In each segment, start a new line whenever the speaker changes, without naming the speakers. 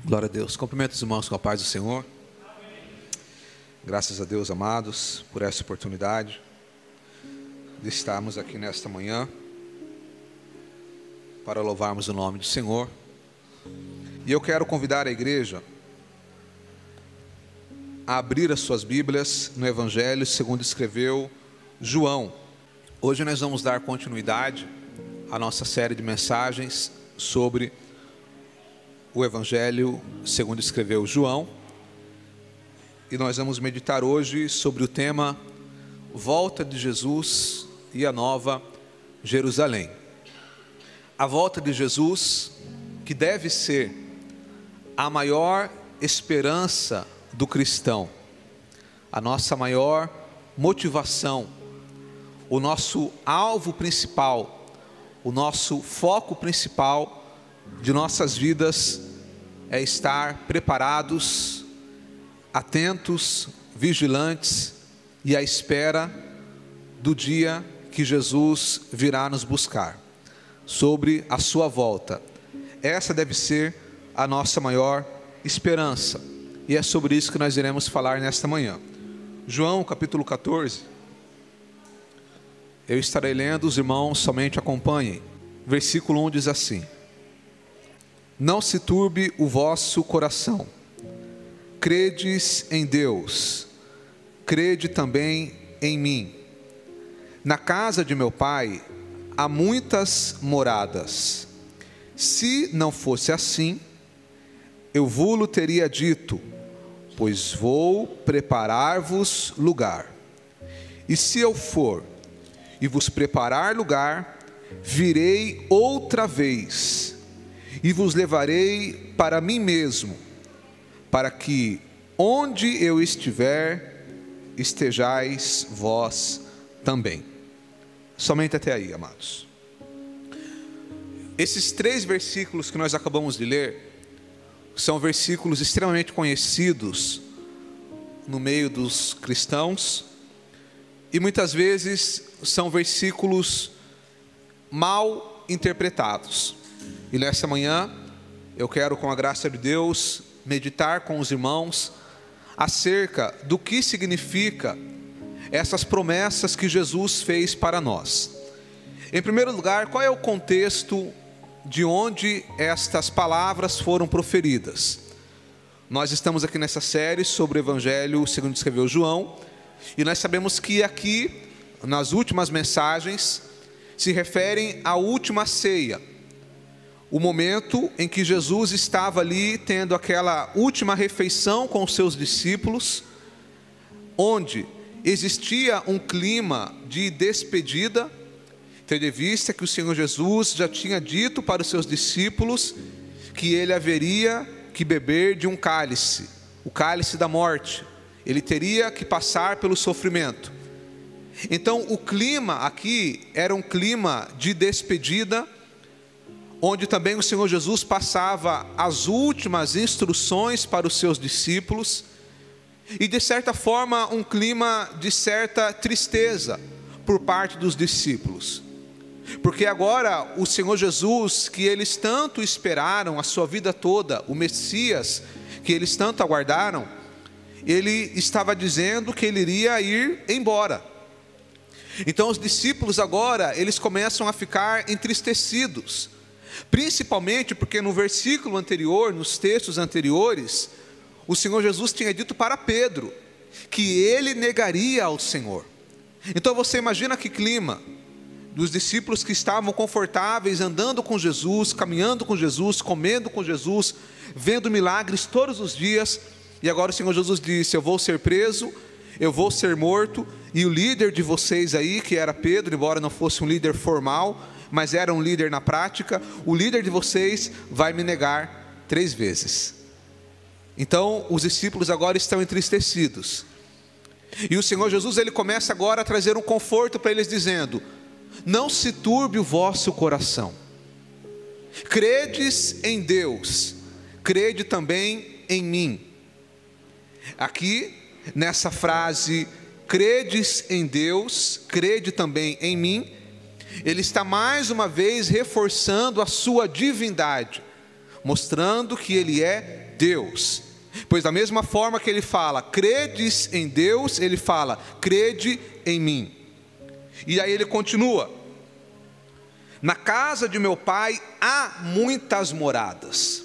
Glória a Deus. Cumprimento os irmãos com a paz do Senhor. Graças a Deus, amados, por essa oportunidade de estarmos aqui nesta manhã para louvarmos o nome do Senhor. E eu quero convidar a igreja a abrir as suas Bíblias no Evangelho segundo escreveu João. Hoje nós vamos dar continuidade à nossa série de mensagens sobre o Evangelho segundo escreveu João. E nós vamos meditar hoje sobre o tema Volta de Jesus e a Nova Jerusalém. A volta de Jesus, que deve ser a maior esperança do cristão, a nossa maior motivação, o nosso alvo principal, o nosso foco principal de nossas vidas é estar preparados, atentos, vigilantes e à espera do dia que Jesus virá nos buscar, sobre a sua volta. Essa deve ser a nossa maior esperança, e é sobre isso que nós iremos falar nesta manhã. João capítulo 14, eu estarei lendo, os irmãos somente acompanhem. Versículo 1 diz assim: Não se turbe o vosso coração, credes em Deus, crede também em mim. Na casa de meu Pai há muitas moradas. Se não fosse assim, eu vou-lo teria dito, pois vou preparar-vos lugar. E se eu for e vos preparar lugar, virei outra vez e vos levarei para mim mesmo, para que onde eu estiver, estejais vós também. Somente até aí, amados. Esses 3 versículos que nós acabamos de ler são versículos extremamente conhecidos no meio dos cristãos e muitas vezes são versículos mal interpretados. E nessa manhã eu quero, com a graça de Deus, meditar com os irmãos acerca do que significa essas promessas que Jesus fez para nós. Em primeiro lugar, qual é o contexto de onde estas palavras foram proferidas? Nós estamos aqui nessa série sobre o Evangelho segundo escreveu João, e nós sabemos que aqui, nas últimas mensagens, se referem à última ceia, o momento em que Jesus estava ali tendo aquela última refeição com os seus discípulos, onde existia um clima de despedida, tendo em vista que o Senhor Jesus já tinha dito para os seus discípulos que ele haveria que beber de um cálice, o cálice da morte, ele teria que passar pelo sofrimento. Então o clima aqui era um clima de despedida, onde também o Senhor Jesus passava as últimas instruções para os seus discípulos, e de certa forma um clima de certa tristeza por parte dos discípulos, porque agora o Senhor Jesus, que eles tanto esperaram a sua vida toda, o Messias que eles tanto aguardaram, ele estava dizendo que ele iria ir embora. Então os discípulos agora, eles começam a ficar entristecidos, principalmente porque no versículo anterior, nos textos anteriores, o Senhor Jesus tinha dito para Pedro que ele negaria ao Senhor. Então você imagina que clima dos discípulos que estavam confortáveis, andando com Jesus, caminhando com Jesus, comendo com Jesus, vendo milagres todos os dias, e agora o Senhor Jesus disse: eu vou ser preso, eu vou ser morto, e o líder de vocês aí, que era Pedro, embora não fosse um líder formal, mas era um líder na prática, o líder de vocês vai me negar 3 vezes. Então os discípulos agora estão entristecidos, e o Senhor Jesus, ele começa agora a trazer um conforto para eles, dizendo: não se turbe o vosso coração, credes em Deus, crede também em mim. Aqui nessa frase, credes em Deus, crede também em mim, ele está mais uma vez reforçando a sua divindade, mostrando que ele é Deus. Pois da mesma forma que ele fala, credes em Deus, ele fala, crede em mim. E aí ele continua, na casa de meu pai há muitas moradas.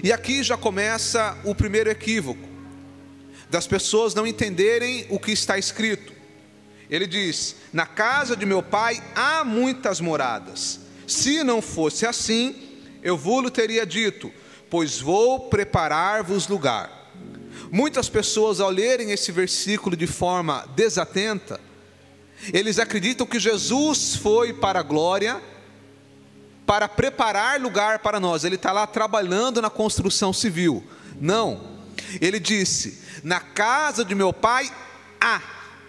E aqui já começa o primeiro equívoco, das pessoas não entenderem o que está escrito. Ele diz, na casa de meu pai há muitas moradas. Se não fosse assim, eu vou-lhe teria dito, pois vou preparar-vos lugar. Muitas pessoas, ao lerem esse versículo de forma desatenta, eles acreditam que Jesus foi para a glória, para preparar lugar para nós. Ele está lá trabalhando na construção civil. Não, ele disse, na casa de meu pai há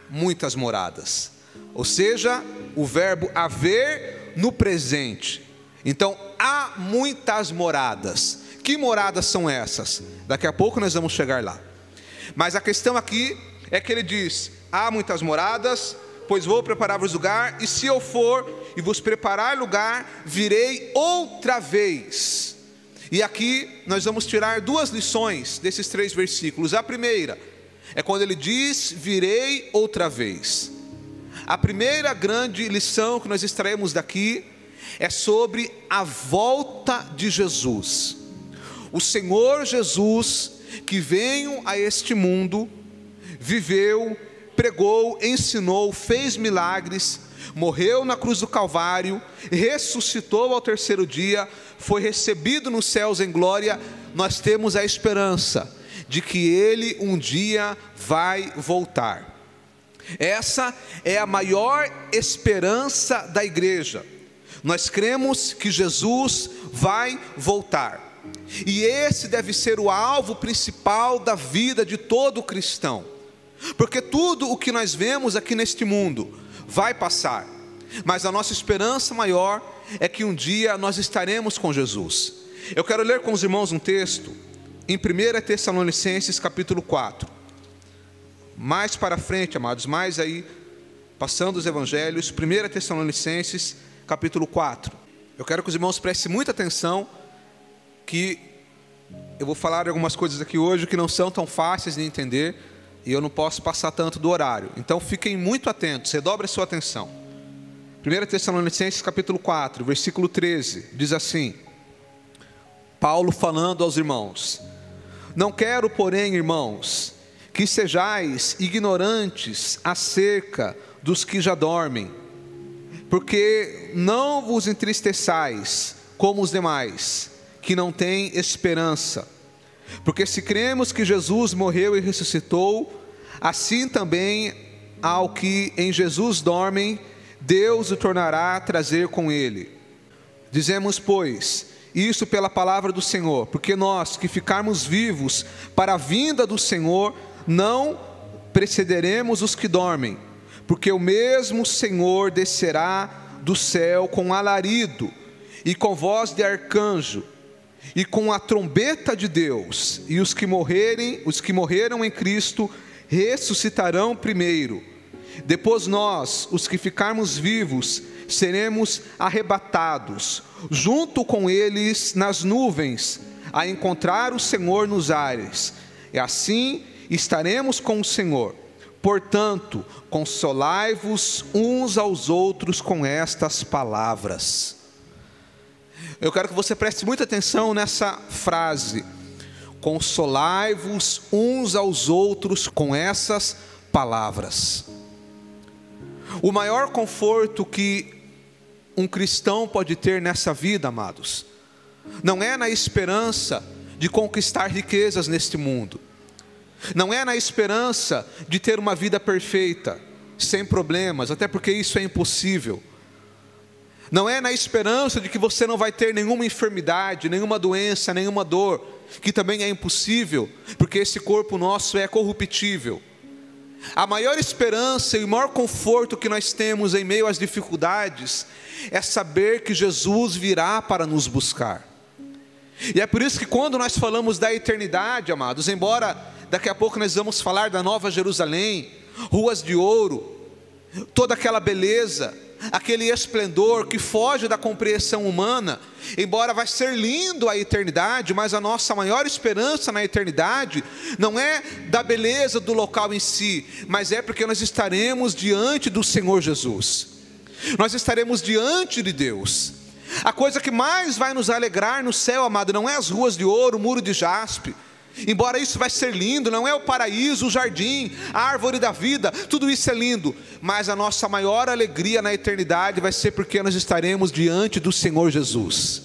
muitas moradas. Ou seja, o verbo haver no presente. Então, há muitas moradas. Que moradas são essas? Daqui a pouco nós vamos chegar lá. Mas a questão aqui é que ele diz, há muitas moradas, pois vou preparar-vos lugar, e se eu for e vos preparar lugar, virei outra vez. E aqui nós vamos tirar duas lições desses 3 versículos. A primeira é quando ele diz, virei outra vez. A primeira grande lição que nós extraímos daqui é sobre a volta de Jesus. O Senhor Jesus, que veio a este mundo, viveu, pregou, ensinou, fez milagres, morreu na cruz do Calvário, ressuscitou ao 3º dia, foi recebido nos céus em glória. Nós temos a esperança de que Ele um dia vai voltar. Essa é a maior esperança da igreja. Nós cremos que Jesus vai voltar. E esse deve ser o alvo principal da vida de todo cristão. Porque tudo o que nós vemos aqui neste mundo vai passar. Mas a nossa esperança maior é que um dia nós estaremos com Jesus. Eu quero ler com os irmãos um texto em 1 Tessalonicenses capítulo 4. Mais para frente, amados, mais aí, passando os evangelhos, 1 Tessalonicenses capítulo 4. Eu quero que os irmãos prestem muita atenção, que eu vou falar algumas coisas aqui hoje que não são tão fáceis de entender, e eu não posso passar tanto do horário. Então fiquem muito atentos, redobre a sua atenção. 1 Tessalonicenses capítulo 4, versículo 13, diz assim, Paulo falando aos irmãos, não quero, porém, irmãos, que sejais ignorantes acerca dos que já dormem, porque não vos entristeçais como os demais, que não têm esperança. Porque se cremos que Jesus morreu e ressuscitou, assim também ao que em Jesus dormem, Deus o tornará a trazer com ele. Dizemos, pois, isso pela palavra do Senhor, porque nós que ficarmos vivos para a vinda do Senhor, não precederemos os que dormem, porque o mesmo Senhor descerá do céu com alarido, e com voz de arcanjo, e com a trombeta de Deus, e os que morreram em Cristo, ressuscitarão primeiro. Depois nós, os que ficarmos vivos, seremos arrebatados, junto com eles nas nuvens, a encontrar o Senhor nos ares, e assim estaremos com o Senhor. Portanto, consolai-vos uns aos outros com estas palavras. Eu quero que você preste muita atenção nessa frase. Consolai-vos uns aos outros com essas palavras. O maior conforto que um cristão pode ter nessa vida, amados, não é na esperança de conquistar riquezas neste mundo. Não é na esperança de ter uma vida perfeita, sem problemas, até porque isso é impossível. Não é na esperança de que você não vai ter nenhuma enfermidade, nenhuma doença, nenhuma dor, que também é impossível, porque esse corpo nosso é corruptível. A maior esperança e o maior conforto que nós temos em meio às dificuldades é saber que Jesus virá para nos buscar. E é por isso que quando nós falamos da eternidade, amados, embora daqui a pouco nós vamos falar da Nova Jerusalém, ruas de ouro, toda aquela beleza, aquele esplendor que foge da compreensão humana. Embora vai ser lindo a eternidade, mas a nossa maior esperança na eternidade não é da beleza do local em si, mas é porque nós estaremos diante do Senhor Jesus. Nós estaremos diante de Deus. A coisa que mais vai nos alegrar no céu, amado, não é as ruas de ouro, o muro de jaspe. Embora isso vai ser lindo, não é o paraíso, o jardim, a árvore da vida, tudo isso é lindo, mas a nossa maior alegria na eternidade vai ser porque nós estaremos diante do Senhor Jesus.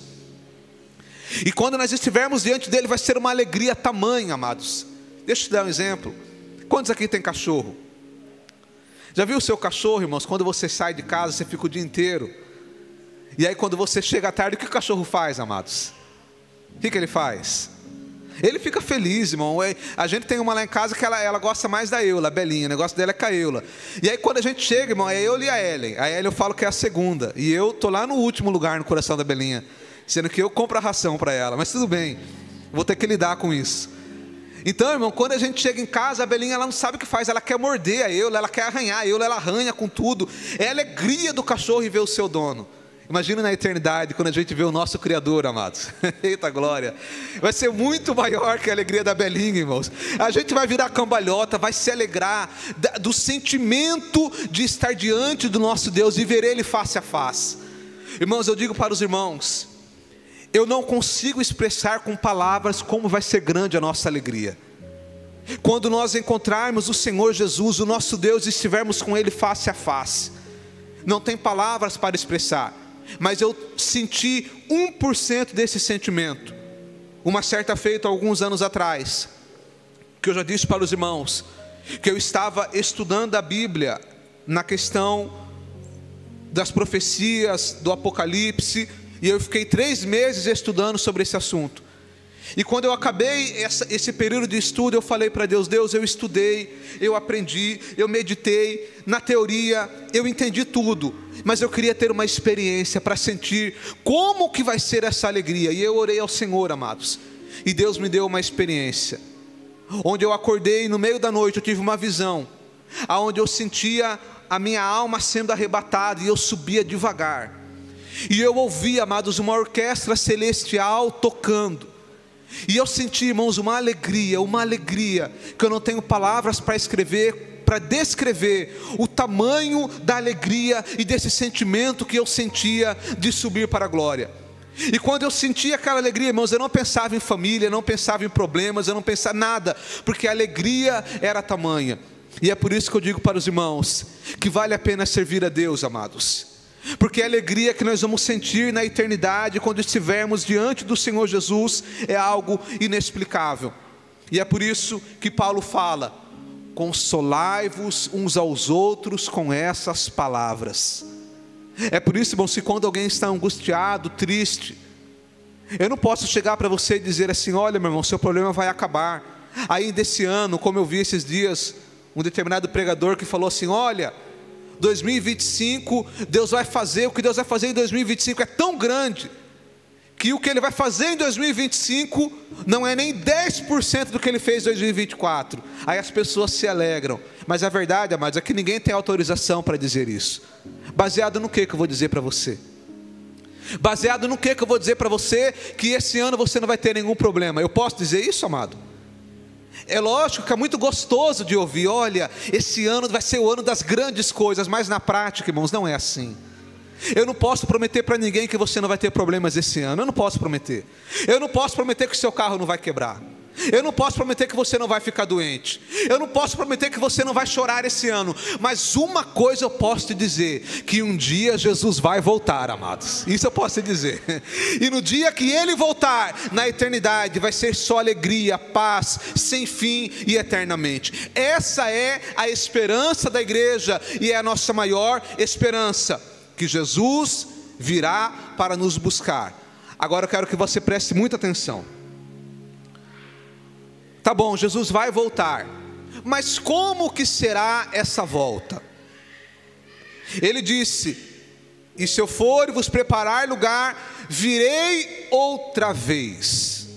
E quando nós estivermos diante dele, vai ser uma alegria tamanha, amados. Deixa eu te dar um exemplo. Quantos aqui tem cachorro? Já viu o seu cachorro, irmãos? Quando você sai de casa, você fica o dia inteiro, e aí quando você chega à tarde, o que o cachorro faz, amados? O que ele faz? Ele fica feliz, irmão. A gente tem uma lá em casa que ela gosta mais da Eula, a Belinha. O negócio dela é com a Eula. E aí quando a gente chega, irmão, é eu e a Ellen. A Ellen eu falo que é a segunda. E eu tô lá no último lugar no coração da Belinha, sendo que eu compro a ração para ela. Mas tudo bem, vou ter que lidar com isso. Então, irmão, quando a gente chega em casa, a Belinha ela não sabe o que faz. Ela quer morder a Eula, ela quer arranhar a Eula, ela arranha com tudo. É a alegria do cachorro em ver o seu dono. Imagina na eternidade, quando a gente vê o nosso Criador, amados. Eita glória. Vai ser muito maior que a alegria da Belinha, irmãos. A gente vai virar cambalhota, vai se alegrar do sentimento de estar diante do nosso Deus e ver Ele face a face. Irmãos, eu digo para os irmãos, eu não consigo expressar com palavras como vai ser grande a nossa alegria. Quando nós encontrarmos o Senhor Jesus, o nosso Deus, e estivermos com Ele face a face. Não tem palavras para expressar. Mas eu senti 1% desse sentimento. Uma certa feita, alguns anos atrás, que eu já disse para os irmãos, que eu estava estudando a Bíblia na questão das profecias, do Apocalipse, e eu fiquei 3 meses estudando sobre esse assunto. E quando eu acabei esse período de estudo, eu falei para Deus: Deus, eu estudei, eu aprendi, eu meditei, na teoria, eu entendi tudo, mas eu queria ter uma experiência para sentir como que vai ser essa alegria. E eu orei ao Senhor, amados, e Deus me deu uma experiência, onde eu acordei no meio da noite, eu tive uma visão, aonde eu sentia a minha alma sendo arrebatada, e eu subia devagar, e eu ouvia, amados, uma orquestra celestial tocando. E eu senti, irmãos, uma alegria, que eu não tenho palavras para escrever, para descrever o tamanho da alegria e desse sentimento que eu sentia de subir para a glória. E quando eu sentia aquela alegria, irmãos, eu não pensava em família, não pensava em problemas, eu não pensava nada, porque a alegria era tamanha. E é por isso que eu digo para os irmãos, que vale a pena servir a Deus, amados. Porque a alegria que nós vamos sentir na eternidade, quando estivermos diante do Senhor Jesus, é algo inexplicável. E é por isso que Paulo fala: consolai-vos uns aos outros com essas palavras. É por isso, irmãos, que quando alguém está angustiado, triste, eu não posso chegar para você e dizer assim: olha, meu irmão, seu problema vai acabar. Ainda esse ano, como eu vi esses dias, um determinado pregador que falou assim: olha, 2025, Deus vai fazer, o que Deus vai fazer em 2025 é tão grande, que o que Ele vai fazer em 2025, não é nem 10% do que Ele fez em 2024, aí as pessoas se alegram, mas a verdade, amados, é que ninguém tem autorização para dizer isso. Baseado no que eu vou dizer para você? Baseado no que eu vou dizer para você, que esse ano você não vai ter nenhum problema? Eu posso dizer isso, amado? É lógico que é muito gostoso de ouvir: olha, esse ano vai ser o ano das grandes coisas, mas na prática, irmãos, não é assim. Eu não posso prometer para ninguém que você não vai ter problemas esse ano. Eu não posso prometer. Eu não posso prometer que o seu carro não vai quebrar. Eu não posso prometer que você não vai ficar doente. Eu não posso prometer que você não vai chorar esse ano. Mas uma coisa eu posso te dizer: que um dia Jesus vai voltar, amados. Isso eu posso te dizer. E no dia que Ele voltar, na eternidade, vai ser só alegria, paz, sem fim e eternamente. Essa é a esperança da igreja, e é a nossa maior esperança, que Jesus virá para nos buscar. Agora eu quero que você preste muita atenção. Tá bom, Jesus vai voltar, mas como que será essa volta? Ele disse: e se eu for vos preparar lugar, virei outra vez.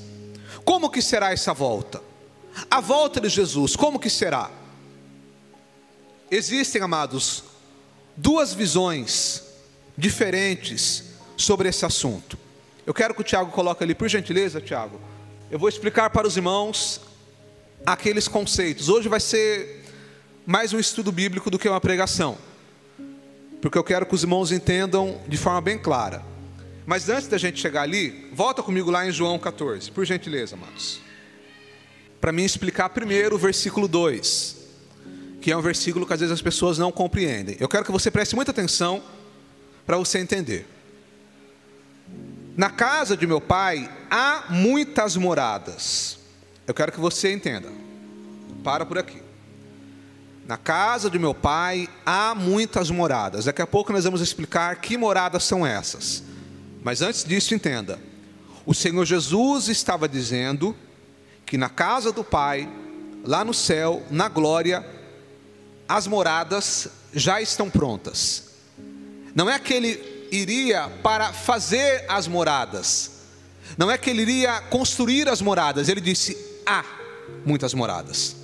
Como que será essa volta? A volta de Jesus, como que será? Existem, amados, 2 visões diferentes sobre esse assunto. Eu quero que o Tiago coloque ali, por gentileza, Tiago. Eu vou explicar para os irmãos aqueles conceitos. Hoje vai ser mais um estudo bíblico do que uma pregação, porque eu quero que os irmãos entendam de forma bem clara. Mas antes da gente chegar ali, volta comigo lá em João 14, por gentileza, amados, para mim explicar primeiro o versículo 2, que é um versículo que às vezes as pessoas não compreendem. Eu quero que você preste muita atenção para você entender. Na casa de meu pai há muitas moradas. Eu quero que você entenda. Para por aqui. Na casa de meu pai há muitas moradas. Daqui a pouco nós vamos explicar que moradas são essas. Mas antes disso, entenda. O Senhor Jesus estava dizendo que na casa do Pai, lá no céu, na glória, as moradas já estão prontas. Não é que ele iria para fazer as moradas. Não é que ele iria construir as moradas. Ele disse, há muitas moradas.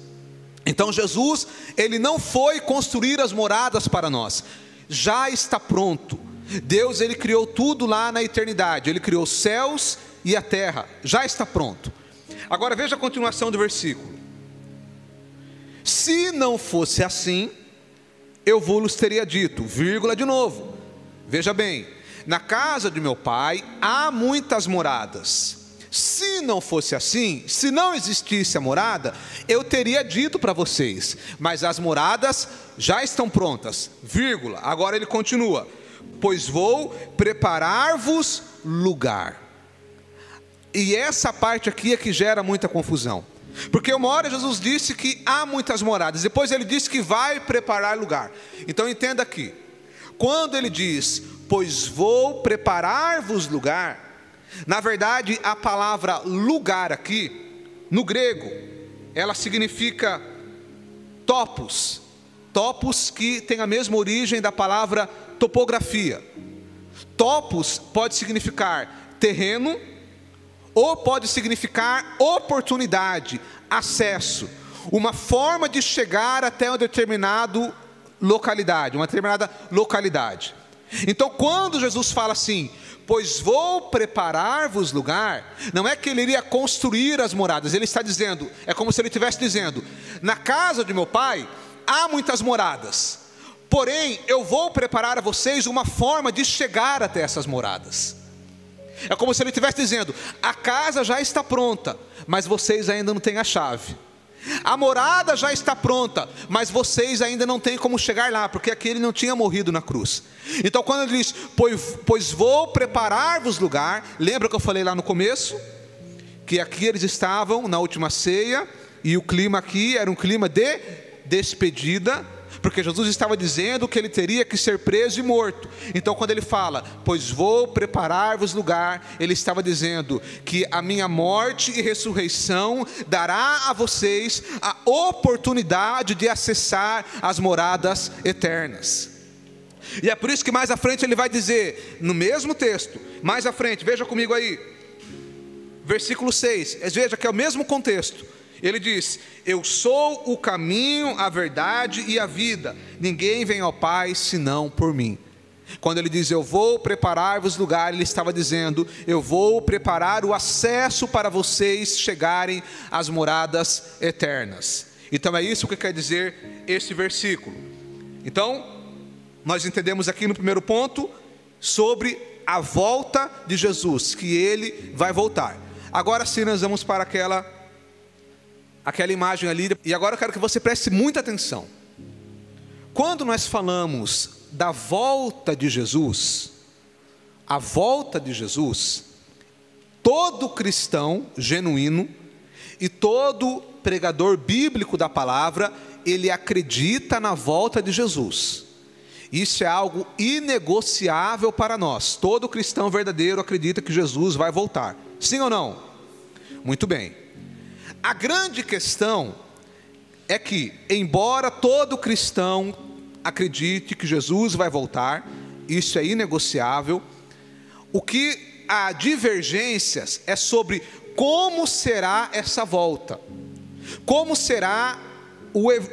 Então Jesus, ele não foi construir as moradas para nós. Já está pronto. Deus, ele criou tudo lá na eternidade. Ele criou os céus e a terra. Já está pronto. Agora veja a continuação do versículo. Se não fosse assim, eu vos teria dito, vírgula de novo. Veja bem, na casa de meu pai há muitas moradas. Se não fosse assim, se não existisse a morada, eu teria dito para vocês, mas as moradas já estão prontas, vírgula. Agora ele continua, pois vou preparar-vos lugar. E essa parte aqui é que gera muita confusão, porque uma hora Jesus disse que há muitas moradas, depois ele disse que vai preparar lugar. Então entenda aqui, quando ele diz, pois vou preparar-vos lugar, na verdade a palavra lugar aqui, no grego, ela significa topos. Topos que tem a mesma origem da palavra topografia. Topos pode significar terreno, ou pode significar oportunidade, acesso, uma forma de chegar até uma determinada localidade. Então quando Jesus fala assim, pois vou preparar-vos lugar, não é que ele iria construir as moradas, ele está dizendo, é como se ele estivesse dizendo, na casa de meu pai há muitas moradas, porém eu vou preparar a vocês uma forma de chegar até essas moradas. É como se ele estivesse dizendo, a casa já está pronta, mas vocês ainda não têm a chave. A morada já está pronta, mas vocês ainda não têm como chegar lá, porque aquele não tinha morrido na cruz. Então quando ele diz, pois vou preparar-vos lugar, lembra que eu falei lá no começo? Que aqui eles estavam na última ceia, e o clima aqui era um clima de despedida, porque Jesus estava dizendo que ele teria que ser preso e morto. Então quando ele fala, pois vou preparar-vos lugar, ele estava dizendo que a minha morte e ressurreição dará a vocês a oportunidade de acessar as moradas eternas. E é por isso que mais à frente ele vai dizer, no mesmo texto, mais à frente, veja comigo aí, versículo 6, veja que é o mesmo contexto. Ele diz, eu sou o caminho, a verdade e a vida, ninguém vem ao Pai senão por mim. Quando ele diz, eu vou preparar-vos lugar, ele estava dizendo, eu vou preparar o acesso para vocês chegarem às moradas eternas. Então é isso que quer dizer esse versículo. Então, nós entendemos aqui no primeiro ponto, sobre a volta de Jesus, que ele vai voltar. Agora sim nós vamos para aquela imagem ali, e agora eu quero que você preste muita atenção. Quando nós falamos da volta de Jesus, a volta de Jesus, todo cristão genuíno e todo pregador bíblico da palavra, ele acredita na volta de Jesus. Isso é algo inegociável para nós. Todo cristão verdadeiro acredita que Jesus vai voltar. Sim ou não? Muito bem. A grande questão é que, embora todo cristão acredite que Jesus vai voltar, isso é inegociável, o que há divergências é sobre como será essa volta, como será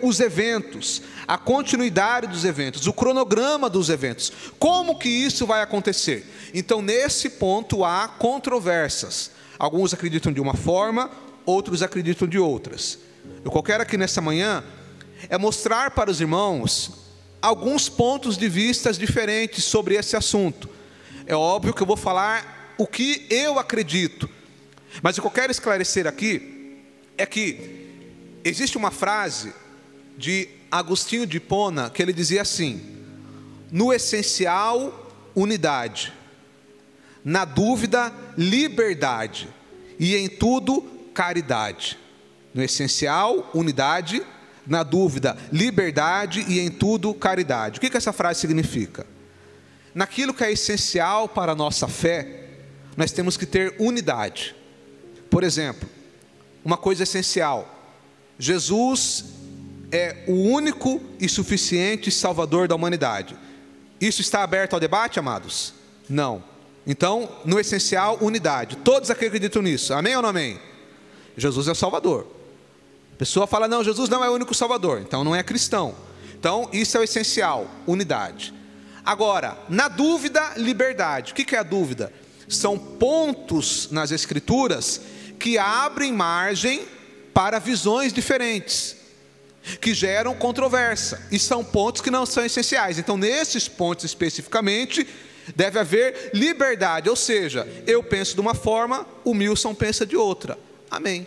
os eventos, a continuidade dos eventos, o cronograma dos eventos. Como que isso vai acontecer? Então, nesse ponto há controvérsias. Alguns acreditam de uma forma, outros acreditam de outras. Eu quero aqui nessa manhã é mostrar para os irmãos alguns pontos de vista diferentes sobre esse assunto. É óbvio que eu vou falar o que eu acredito, mas o que eu quero esclarecer aqui é que existe uma frase de Agostinho de Hipona que ele dizia assim: no essencial, unidade; na dúvida, liberdade; e em tudo, caridade. No essencial, unidade; na dúvida, liberdade; e em tudo, caridade. O que essa frase significa? Naquilo que é essencial para a nossa fé, nós temos que ter unidade. Por exemplo, uma coisa essencial: Jesus é o único e suficiente Salvador da humanidade. Isso está aberto ao debate, amados? Não. Então, no essencial, unidade. Todos aqui acreditam nisso, amém ou não amém? Jesus é o Salvador. A pessoa fala: não, Jesus não é o único Salvador, então não é cristão. Então, isso é o essencial, unidade. Agora, na dúvida, liberdade. O que é a dúvida? São pontos nas Escrituras que abrem margem para visões diferentes, que geram controvérsia, e são pontos que não são essenciais. Então, nesses pontos especificamente, deve haver liberdade, ou seja, eu penso de uma forma, o Milson pensa de outra, amém.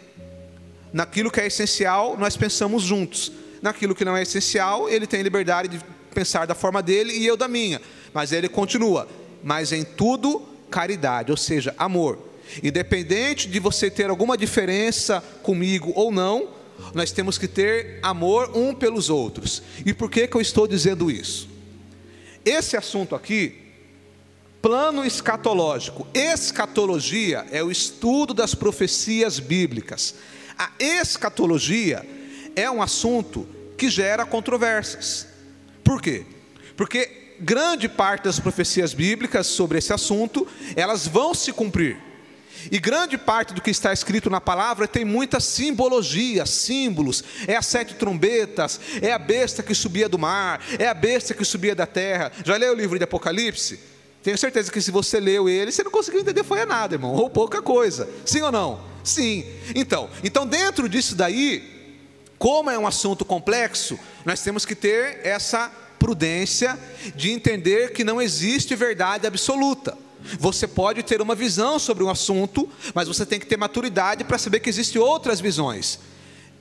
Naquilo que é essencial, nós pensamos juntos. Naquilo que não é essencial, ele tem liberdade de pensar da forma dele e eu da minha, mas ele continua: mas em tudo, caridade, ou seja, amor. Independente de você ter alguma diferença comigo ou não, nós temos que ter amor um pelos outros. E por que eu estou dizendo isso? Esse assunto aqui, plano escatológico. Escatologia é o estudo das profecias bíblicas. A escatologia é um assunto que gera controvérsias. Por quê? Porque grande parte das profecias bíblicas sobre esse assunto, elas vão se cumprir. E grande parte do que está escrito na palavra tem muita simbologia, símbolos. É as 7 trombetas, é a besta que subia do mar, é a besta que subia da terra. Já leu o livro de Apocalipse? Tenho certeza que se você leu ele, você não conseguiu entender foi nada, irmão, ou pouca coisa. Sim ou não? Sim. Então dentro disso daí, como é um assunto complexo, nós temos que ter essa prudência de entender que não existe verdade absoluta. Você pode ter uma visão sobre um assunto, mas você tem que ter maturidade para saber que existem outras visões.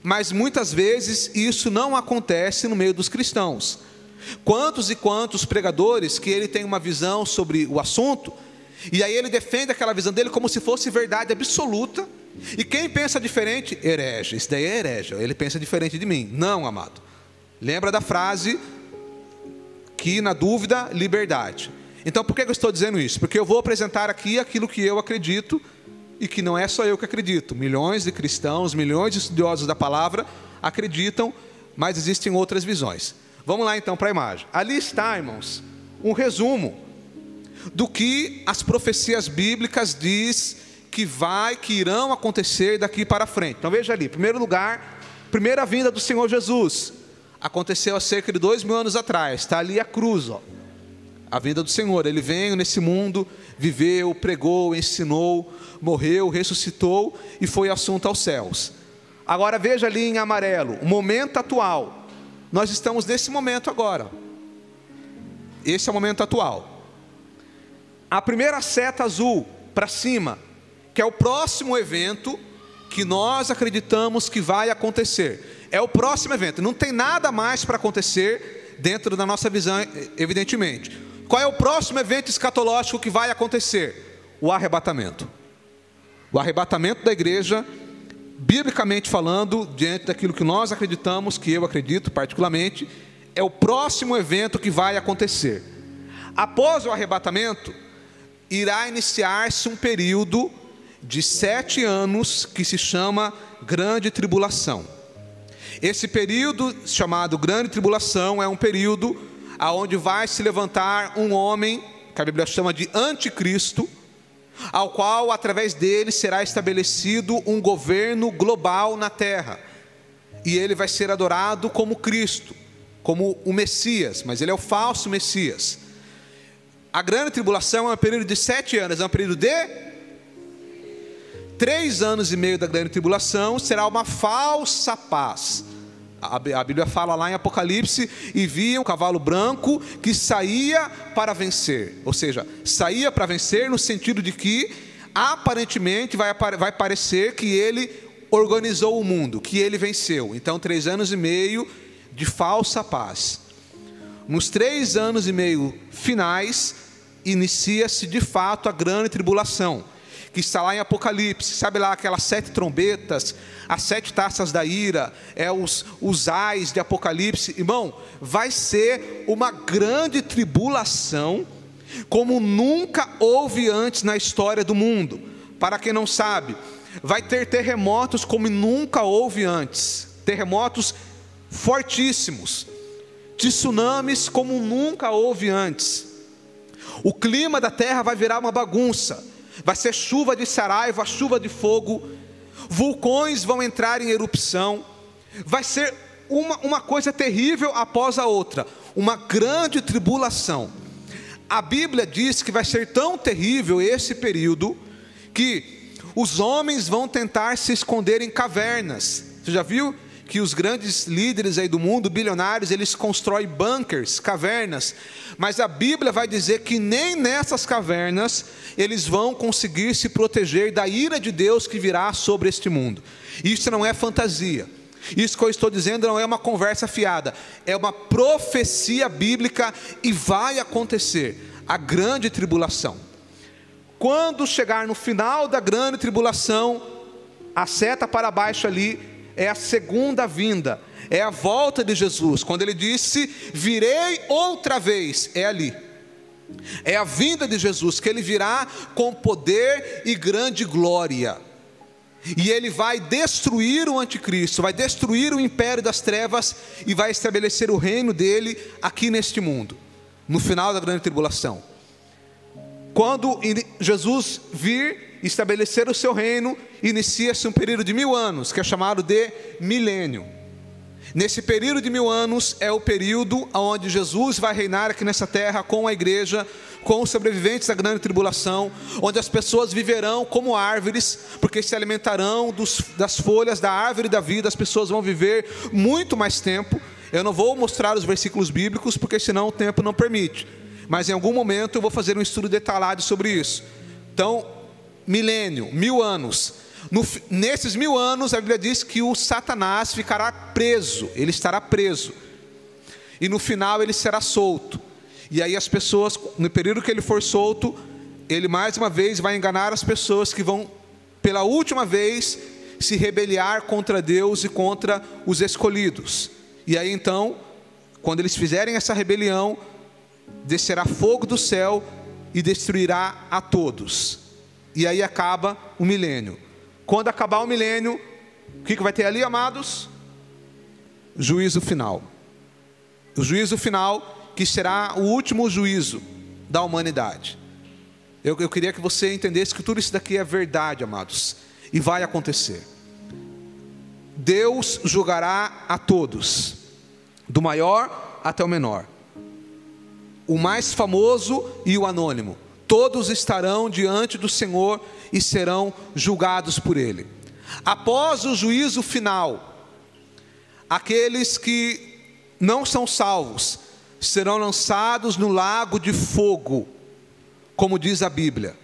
Mas muitas vezes isso não acontece no meio dos cristãos. Quantos e quantos pregadores que ele tem uma visão sobre o assunto, e aí ele defende aquela visão dele como se fosse verdade absoluta, e quem pensa diferente, herege. Isso daí é herege, ele pensa diferente de mim. Não, amado. Lembra da frase que na dúvida, liberdade. Então por que eu estou dizendo isso? Porque eu vou apresentar aqui aquilo que eu acredito, e que não é só eu que acredito. Milhões de cristãos, milhões de estudiosos da palavra acreditam, mas existem outras visões. Vamos lá então para a imagem. Ali está, irmãos, um resumo do que as profecias bíblicas diz que irão acontecer daqui para frente. Então veja ali, em primeiro lugar, primeira vinda do Senhor Jesus. Aconteceu há cerca de 2000 anos atrás. Está ali a cruz, ó. A vinda do Senhor. Ele veio nesse mundo, viveu, pregou, ensinou, morreu, ressuscitou e foi assunto aos céus. Agora veja ali em amarelo, o momento atual. Nós estamos nesse momento agora. Esse é o momento atual. A primeira seta azul para cima, que é o próximo evento que nós acreditamos que vai acontecer. É o próximo evento. Não tem nada mais para acontecer dentro da nossa visão, evidentemente. Qual é o próximo evento escatológico que vai acontecer? O arrebatamento. O arrebatamento da igreja, biblicamente falando, diante daquilo que nós acreditamos, que eu acredito particularmente, é o próximo evento que vai acontecer. Após o arrebatamento, irá iniciar-se um período de 7 anos que se chama Grande Tribulação. Esse período chamado Grande Tribulação é um período aonde vai se levantar um homem, que a Bíblia chama de anticristo, ao qual através dele será estabelecido um governo global na terra. e ele vai ser adorado como Cristo, como o Messias, mas ele é o falso Messias. A grande tribulação é um período de 7 anos, é um período de 3 anos e meio da grande tribulação, será uma falsa paz. A Bíblia fala lá em Apocalipse, e via um cavalo branco que saía para vencer, ou seja, saía para vencer no sentido de que aparentemente vai parecer que ele organizou o mundo, que ele venceu. Então 3 anos e meio de falsa paz. Nos 3 anos e meio finais, inicia-se de fato a grande tribulação, que está lá em Apocalipse. Sabe lá aquelas 7 trombetas, as 7 taças da ira, os ais de Apocalipse? Irmão, vai ser uma grande tribulação, como nunca houve antes na história do mundo. Para quem não sabe, vai ter terremotos como nunca houve antes, terremotos fortíssimos, tsunamis como nunca houve antes. O clima da terra vai virar uma bagunça, vai ser chuva de saraiva, chuva de fogo, vulcões vão entrar em erupção, vai ser uma coisa terrível após a outra, uma grande tribulação. A Bíblia diz que vai ser tão terrível esse período, que os homens vão tentar se esconder em cavernas. Você já viu que os grandes líderes aí do mundo, bilionários, eles constroem bunkers, cavernas, mas a Bíblia vai dizer que nem nessas cavernas eles vão conseguir se proteger da ira de Deus que virá sobre este mundo. Isso não é fantasia, isso que eu estou dizendo não é uma conversa fiada, é uma profecia bíblica, e vai acontecer a grande tribulação. Quando chegar no final da grande tribulação, a seta para baixo ali é a segunda vinda, é a volta de Jesus. Quando ele disse, virei outra vez, é ali, é a vinda de Jesus, que ele virá com poder e grande glória, e ele vai destruir o anticristo, vai destruir o império das trevas, e vai estabelecer o reino dele aqui neste mundo, no final da grande tribulação. Quando Jesus vir estabelecer o seu reino, inicia-se um período de 1000 anos, que é chamado de milênio. Nesse período de 1000 anos, é o período onde Jesus vai reinar aqui nessa terra, com a igreja, com os sobreviventes da grande tribulação, onde as pessoas viverão como árvores, porque se alimentarão das folhas da árvore da vida. As pessoas vão viver muito mais tempo. Eu não vou mostrar os versículos bíblicos, porque senão o tempo não permite, mas em algum momento eu vou fazer um estudo detalhado sobre isso. Então, milênio, 1000 anos. Nesses 1000 anos, a Bíblia diz que o Satanás ficará preso, ele estará preso, e no final ele será solto. E aí as pessoas, no período que ele for solto, ele mais uma vez vai enganar as pessoas que vão, pela última vez, se rebeliar contra Deus e contra os escolhidos. E aí então, quando eles fizerem essa rebelião, descerá fogo do céu e destruirá a todos. E aí acaba o milênio. Quando acabar o milênio, o que vai ter ali, amados? Juízo final. O juízo final, que será o último juízo da humanidade. Eu queria que você entendesse que tudo isso daqui é verdade, amados, e vai acontecer. Deus julgará a todos, do maior até o menor, o mais famoso e o anônimo. Todos estarão diante do Senhor e serão julgados por Ele. Após o juízo final, aqueles que não são salvos serão lançados no lago de fogo, como diz a Bíblia.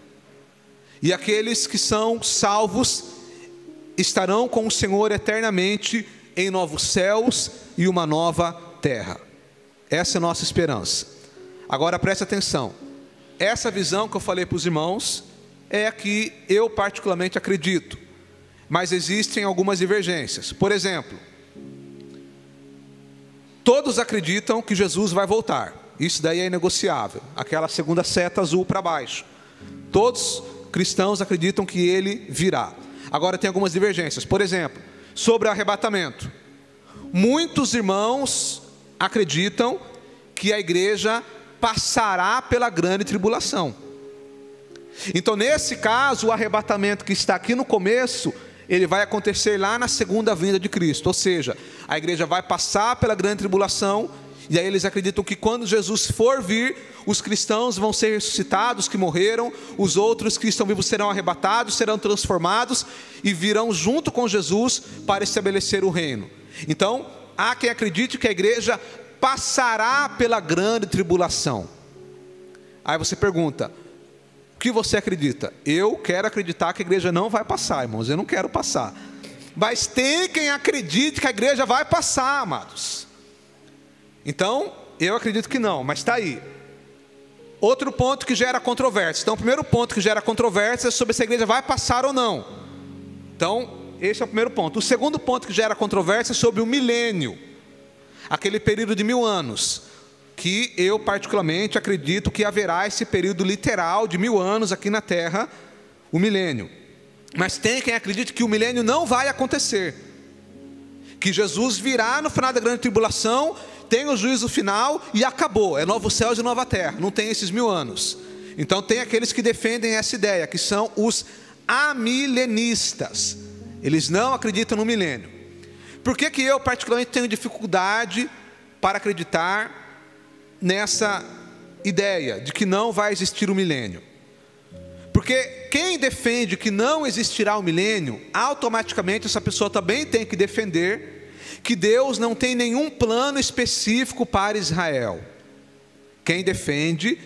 E aqueles que são salvos estarão com o Senhor eternamente em novos céus e uma nova terra. Essa é a nossa esperança. Agora preste atenção. Essa visão que eu falei para os irmãos é a que eu particularmente acredito, mas existem algumas divergências. Por exemplo, todos acreditam que Jesus vai voltar. Isso daí é inegociável. Aquela segunda seta azul para baixo. Todos cristãos acreditam que ele virá. Agora tem algumas divergências. Por exemplo, sobre o arrebatamento. Muitos irmãos acreditam que a igreja passará pela grande tribulação. Então, nesse caso, o arrebatamento que está aqui no começo ele vai acontecer lá na segunda vinda de Cristo. Ou seja, a igreja vai passar pela grande tribulação, e aí eles acreditam que quando Jesus for vir, os cristãos vão ser ressuscitados que morreram, os outros que estão vivos serão arrebatados, serão transformados e virão junto com Jesus para estabelecer o reino. Então, há quem acredite que a igreja passará pela grande tribulação. Aí você pergunta: o que você acredita? Eu quero acreditar que a igreja não vai passar, irmãos, eu não quero passar. Mas tem quem acredite que a igreja vai passar, amados. Então, eu acredito que não, mas está aí. Outro ponto que gera controvérsia. Então, o primeiro ponto que gera controvérsia é sobre se a igreja vai passar ou não. Então, esse é o primeiro ponto. O segundo ponto que gera controvérsia é sobre o milênio, aquele período de 1000 anos, que eu particularmente acredito que haverá esse período literal de 1000 anos aqui na Terra, o milênio. Mas tem quem acredite que o milênio não vai acontecer, que Jesus virá no final da grande tribulação, tem o juízo final e acabou, é novo céu e nova terra, não tem esses 1000 anos. Então tem aqueles que defendem essa ideia, que são os amilenistas. Eles não acreditam no milênio. Por que eu particularmente tenho dificuldade para acreditar nessa ideia de que não vai existir o milênio? Porque quem defende que não existirá o milênio, automaticamente essa pessoa também tem que defender que Deus não tem nenhum plano específico para Israel. Quem defende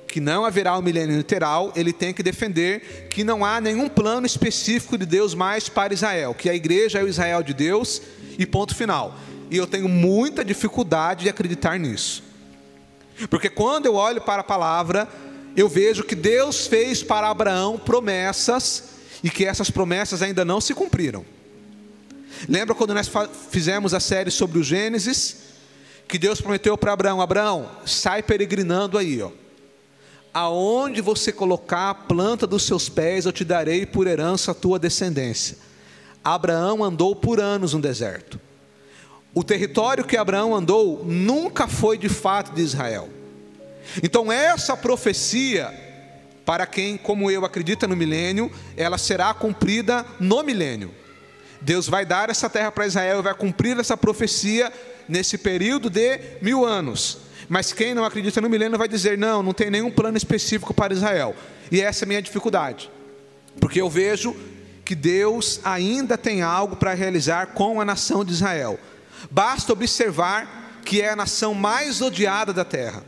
que não haverá o milênio literal, ele tem que defender que não há nenhum plano específico de Deus mais para Israel, que a igreja é o Israel de Deus e ponto final. E eu tenho muita dificuldade de acreditar nisso, porque quando eu olho para a palavra, eu vejo que Deus fez para Abraão promessas, e que essas promessas ainda não se cumpriram. Lembra quando nós fizemos a série sobre o Gênesis, que Deus prometeu para Abraão: Abraão, sai peregrinando aí, ó. Aonde você colocar a planta dos seus pés, eu te darei por herança a tua descendência. Abraão andou por anos no deserto. O território que Abraão andou nunca foi de fato de Israel. Então essa profecia, para quem como eu acredita no milênio, ela será cumprida no milênio. Deus vai dar essa terra para Israel e vai cumprir essa profecia nesse período de 1000 anos. Mas quem não acredita no milênio vai dizer: não, não tem nenhum plano específico para Israel. E essa é a minha dificuldade, porque eu vejo que Deus ainda tem algo para realizar com a nação de Israel. Basta observar que é a nação mais odiada da terra.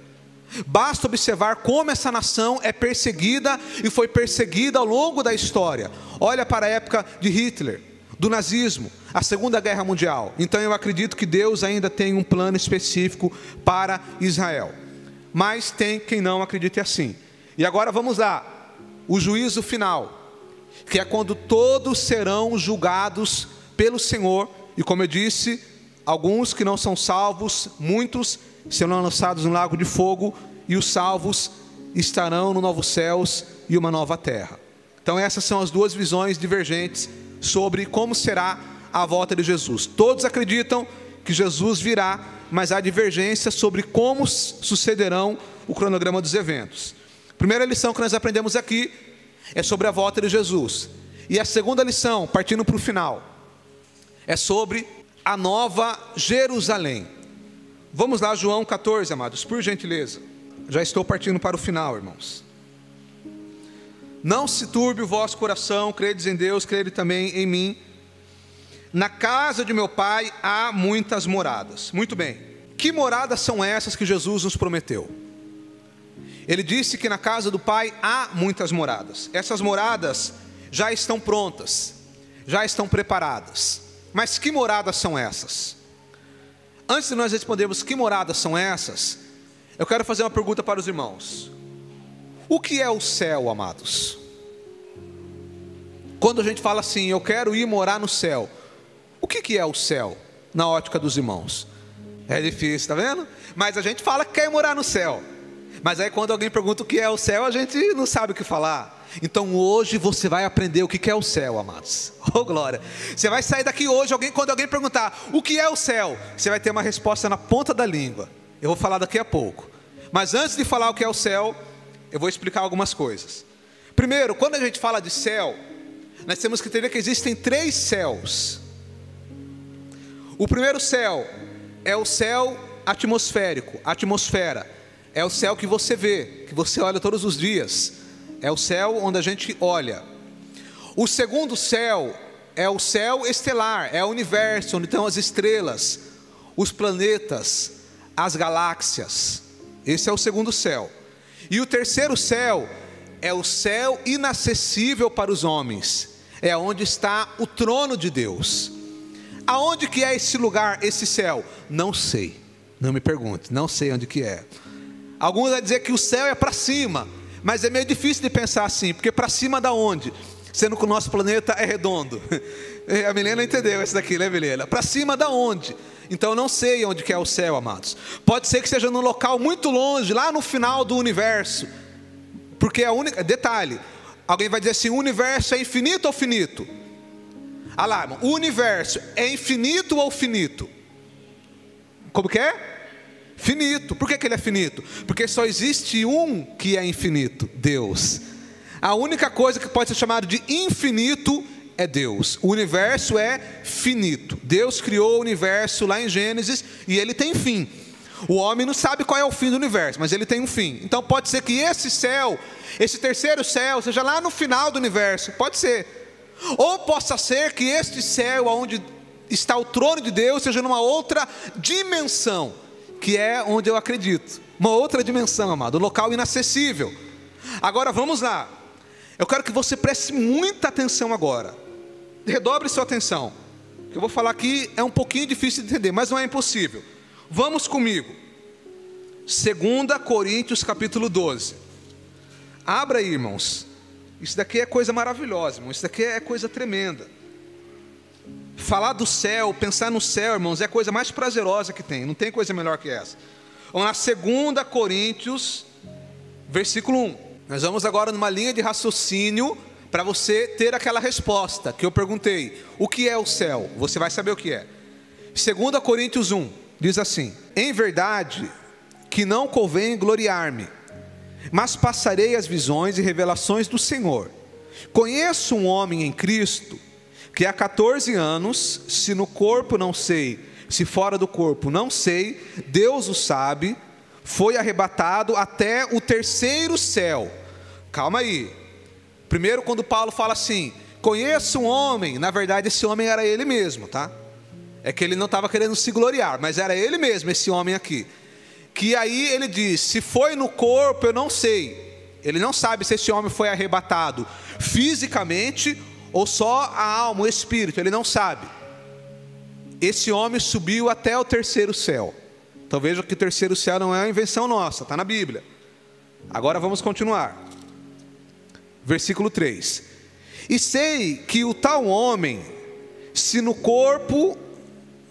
Basta observar como essa nação é perseguida e foi perseguida ao longo da história. Olha para a época de Hitler, do nazismo, a Segunda Guerra Mundial. Então eu acredito que Deus ainda tem um plano específico para Israel. Mas tem quem não acredite assim. E agora vamos lá, o juízo final, que é quando todos serão julgados pelo Senhor. E como eu disse, alguns que não são salvos, muitos serão lançados no lago de fogo, e os salvos estarão no novos céus e uma nova terra. Então essas são as duas visões divergentes sobre como será a volta de Jesus. Todos acreditam que Jesus virá, mas há divergência sobre como sucederão o cronograma dos eventos. A primeira lição que nós aprendemos aqui é sobre a volta de Jesus. E a segunda lição, partindo para o final, é sobre a nova Jerusalém. Vamos lá, João 14, amados, por gentileza. Já estou partindo para o final, irmãos. Não se turbe o vosso coração, credes em Deus, crede também em mim. Na casa de meu pai há muitas moradas. Muito bem, que moradas são essas que Jesus nos prometeu? Ele disse que na casa do pai há muitas moradas. Essas moradas já estão prontas, já estão preparadas. Mas que moradas são essas? Antes de nós respondermos que moradas são essas, eu quero fazer uma pergunta para os irmãos. O que é o céu, amados? Quando a gente fala assim, eu quero ir morar no céu, o que é o céu na ótica dos irmãos? É difícil, tá vendo? Mas a gente fala que quer morar no céu. Mas aí quando alguém pergunta o que é o céu, a gente não sabe o que falar. Então hoje você vai aprender o que é o céu, amados. Oh glória! Você vai sair daqui hoje, quando alguém perguntar o que é o céu, você vai ter uma resposta na ponta da língua. Eu vou falar daqui a pouco. Mas antes de falar o que é o céu, eu vou explicar algumas coisas. Primeiro, quando a gente fala de céu, nós temos que entender que existem 3 céus. O primeiro céu é o céu atmosférico, atmosfera. É o céu que você vê, que você olha todos os dias. É o céu onde a gente olha. O segundo céu é o céu estelar, é o universo, onde estão as estrelas, os planetas, as galáxias. Esse é o segundo céu. E o terceiro céu é o céu inacessível para os homens. É onde está o trono de Deus. Aonde que é esse lugar, esse céu? Não sei, não me pergunte, não sei onde que é. Alguns vão dizer que o céu é para cima, mas é meio difícil de pensar assim, porque para cima da onde? Sendo que o nosso planeta é redondo. A Milena entendeu essa daqui, né, Milena? Para cima da onde? Então eu não sei onde que é o céu, amados. Pode ser que seja num local muito longe, lá no final do universo. Porque a única, detalhe, alguém vai dizer assim, o universo é infinito ou finito? Ah lá, irmão, o universo é infinito ou finito? Como que é? Finito. Por que ele é finito? Porque só existe um que é infinito, Deus. A única coisa que pode ser chamada de infinito é Deus. O universo é finito. Deus criou o universo lá em Gênesis e ele tem fim. O homem não sabe qual é o fim do universo, mas ele tem um fim. Então pode ser que esse céu, esse terceiro céu, seja lá no final do universo. Pode ser. Ou possa ser que este céu, onde está o trono de Deus, seja numa outra dimensão, que é onde eu acredito. Uma outra dimensão, amado, um local inacessível. Agora vamos lá. Eu quero que você preste muita atenção agora. Redobre sua atenção. O que eu vou falar aqui é um pouquinho difícil de entender, mas não é impossível. Vamos comigo. 2 Coríntios capítulo 12. Abra aí, irmãos. Isso daqui é coisa maravilhosa, irmão. Isso daqui é coisa tremenda. Falar do céu, pensar no céu, irmãos, é a coisa mais prazerosa que tem. Não tem coisa melhor que essa. Vamos lá, 2 Coríntios, versículo 1. Nós vamos agora numa linha de raciocínio para você ter aquela resposta que eu perguntei. O que é o céu? Você vai saber o que é. 2 Coríntios 1, diz assim: em verdade que não convém gloriar-me, mas passarei as visões e revelações do Senhor. Conheço um homem em Cristo, que há 14 anos, se no corpo não sei, se fora do corpo não sei, Deus o sabe, foi arrebatado até o terceiro céu. Calma aí. Primeiro, quando Paulo fala assim, conheço um homem, na verdade esse homem era ele mesmo, tá? É que ele não estava querendo se gloriar, mas era ele mesmo, esse homem aqui. Que aí ele diz, se foi no corpo eu não sei. Ele não sabe se esse homem foi arrebatado fisicamente ou só a alma, o espírito, ele não sabe. Esse homem subiu até o terceiro céu. Então veja que o terceiro céu não é uma invenção nossa, está na Bíblia. Agora vamos continuar. Versículo 3. E sei que o tal homem, se no corpo,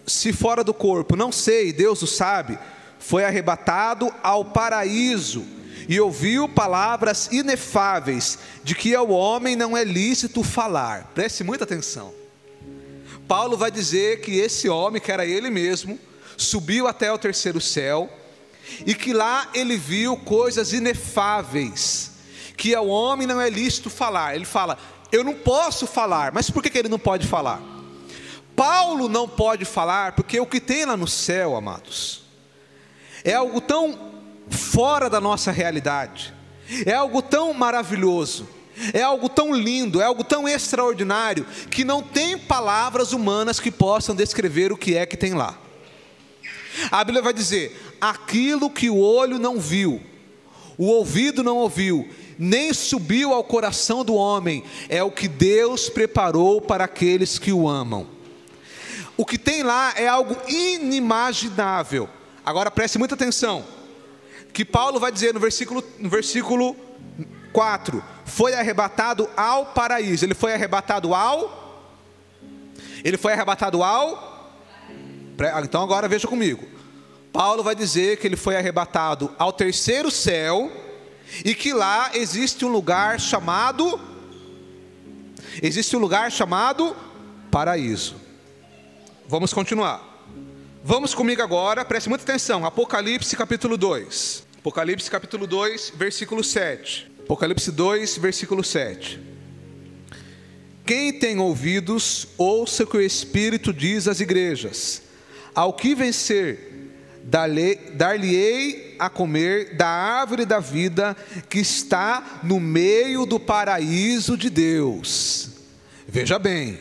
se fora do corpo, não sei, Deus o sabe, foi arrebatado ao paraíso e ouviu palavras inefáveis, de que ao homem não é lícito falar. Preste muita atenção. Paulo vai dizer que esse homem, que era ele mesmo, subiu até o terceiro céu, e que lá ele viu coisas inefáveis, que ao homem não é lícito falar. Ele fala, eu não posso falar. Mas por que ele não pode falar? Paulo não pode falar, porque o que tem lá no céu, amados, é algo tão fora da nossa realidade, é algo tão maravilhoso, é algo tão lindo, é algo tão extraordinário, que não tem palavras humanas que possam descrever o que é que tem lá. A Bíblia vai dizer, aquilo que o olho não viu, o ouvido não ouviu, nem subiu ao coração do homem, é o que Deus preparou para aqueles que o amam. O que tem lá é algo inimaginável. Agora preste muita atenção, que Paulo vai dizer no versículo 4, foi arrebatado ao paraíso. Ele foi arrebatado ao? Então agora veja comigo. Paulo vai dizer que ele foi arrebatado ao terceiro céu, e que lá existe um lugar chamado paraíso. Vamos continuar. Vamos comigo agora, preste muita atenção, Apocalipse capítulo 2. Apocalipse capítulo 2, versículo 7. Apocalipse 2, versículo 7. Quem tem ouvidos, ouça o que o Espírito diz às igrejas. Ao que vencer, dar-lhe-ei a comer da árvore da vida que está no meio do paraíso de Deus. Veja bem,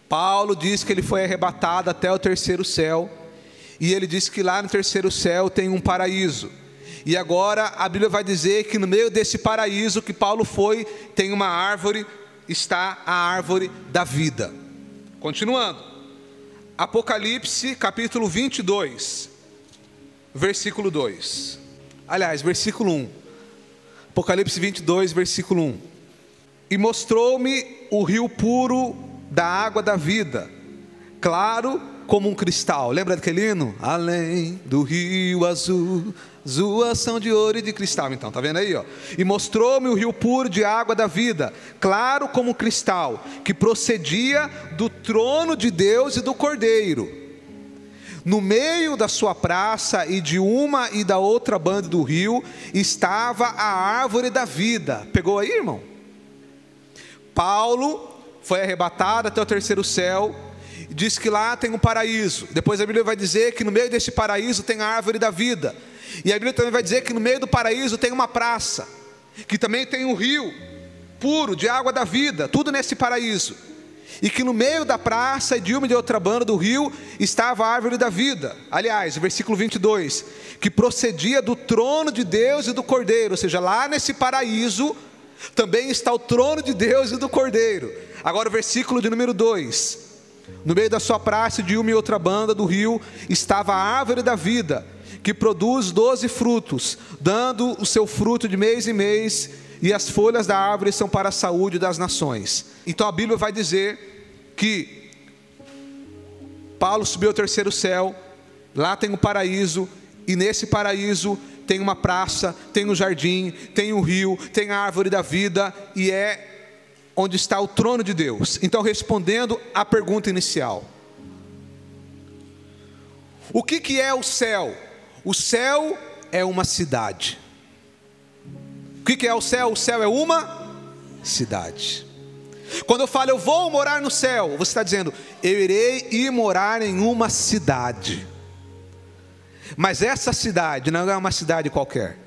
Paulo diz que ele foi arrebatado até o terceiro céu, e ele diz que lá no terceiro céu tem um paraíso. E agora a Bíblia vai dizer que no meio desse paraíso que Paulo foi, tem uma árvore, está a árvore da vida. Continuando, Apocalipse capítulo 22, versículo 2. Aliás, versículo 1. Apocalipse 22, versículo 1. E mostrou-me o rio puro da água da vida, claro como um cristal. Lembra daquele hino? Além do rio azul, as são de ouro e de cristal. Então, tá vendo aí, ó? E mostrou-me o rio puro de água da vida, claro como um cristal, que procedia do trono de Deus e do Cordeiro. No meio da sua praça e de uma e da outra banda do rio estava a árvore da vida. Pegou aí, irmão? Paulo foi arrebatado até o terceiro céu, diz que lá tem um paraíso. Depois a Bíblia vai dizer que no meio desse paraíso tem a árvore da vida. E a Bíblia também vai dizer que no meio do paraíso tem uma praça, que também tem um rio puro de água da vida, tudo nesse paraíso. E que no meio da praça e de uma e de outra banda do rio estava a árvore da vida. Aliás, o versículo 22, que procedia do trono de Deus e do Cordeiro. Ou seja, lá nesse paraíso também está o trono de Deus e do Cordeiro. Agora o versículo de número 2. No meio da sua praça e de uma e outra banda do rio estava a árvore da vida, que produz 12 frutos, dando o seu fruto de mês em mês, e as folhas da árvore são para a saúde das nações. Então a Bíblia vai dizer que Paulo subiu ao terceiro céu, lá tem um paraíso, e nesse paraíso tem uma praça, tem um jardim, tem um rio, tem a árvore da vida, e é onde está o trono de Deus. Então, respondendo à pergunta inicial, o que é o céu? O céu é uma cidade. O que é o céu? O céu é uma cidade. Quando eu falo eu vou morar no céu, você está dizendo eu irei ir morar em uma cidade. Mas essa cidade não é uma cidade qualquer,